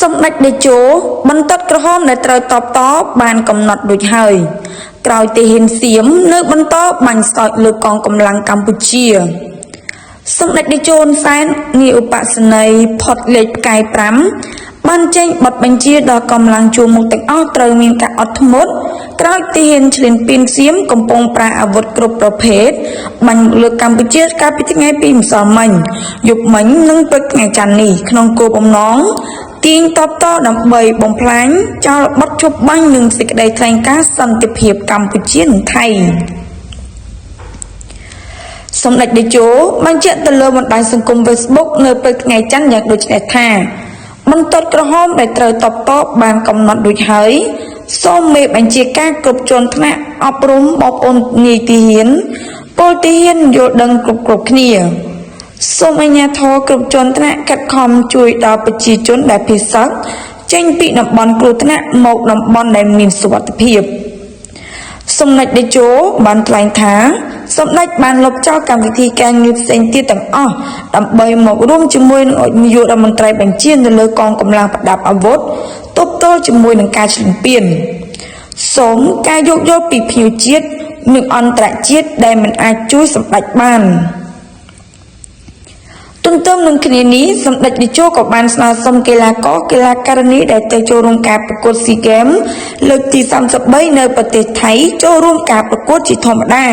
សម្ដេចតេជោបន្ទាត់ក្រហមដែលត្រូវតបតបានកំណត់ដូចហើយក្រោយទាហានសៀមនៅបន្តបាញ់សោចលើកងកម្លាំងកម្ពុជាសម្ដេចតេជោហ៊ុនសែននាឧបសនីផុតលេខផ្កាយ5បានចេញបទបញ្ជាដល់កម្លាំងជួរមុខទាំងអស់ត្រូវមានការអត់ធ្មត់ក្រោយទាហានឈ្លានពានសៀមកំពុងប្រើអាវុធគ្រប់ប្រភេទបាញ់លើកម្ពុជាកាលពីថ្ងៃពីម្សិលមិញយប់មិញនិងព្រឹកថ្ងៃច័ន្ទនេះក្នុងគោលបំណងទាញតបតដើម្បីបំផ្លាញចោលបទជប់បាញ់នឹងសេចក្តីថ្លែងការណ៍សន្តិភាពកម្ពុជានិងថៃសម្ដេចតេជោបញ្ជាក់ទៅលើបណ្ដាញសង្គម Facebook នៅព្រឹកថ្ងៃច័ន្ទយ៉ាងដូចនេះថាបន្ទាត់ក្រហមដែលត្រូវតបតបានកំណត់ដូចហើយសូមមេបញ្ជាការគ្រប់ជាន់ថ្នាក់អប់រំបងប្អូននាយទាហានពលទាហានយល់ដឹងគ្រប់គ្នាសូមអាជ្ញាធរគ្រប់ជាន់ថ្នាក់កាត់ខំជួយដល់ប្រជាជនដែលភ័យសឹកចេញពីតំបន់គ្រោះថ្នាក់មកតំបន់ដែលមានសុវត្ថិភាពសម្ដេចតេជោបានថ្លែងថាសម្ដេចបានលុបចោលកម្មវិធីការងារផ្សេងទៀតទាំងអស់ដើម្បីមករួមជាមួយនឹងនាយករដ្ឋមន្ត្រីបញ្ជានៅលើកងកម្លាំងប្រដាប់អាវុធទប់ទល់ជាមួយនឹងការឈ្លានពានសូមការយោគយល់ពីភ្ញៀវជាតិនិងអន្តរជាតិដែលមិនអាចជួយសម្ដេចបានទន្ទឹមនឹងគ្នានេះសម្ដេចតេជោក៏បានស្នើសុំកីឡាករកីឡាការិនីដែលទៅចូលរួមការប្រកួតស៊ីហ្គេមលើកទី33នៅប្រទេសថៃចូលរួមការប្រកួតជាធម្មតា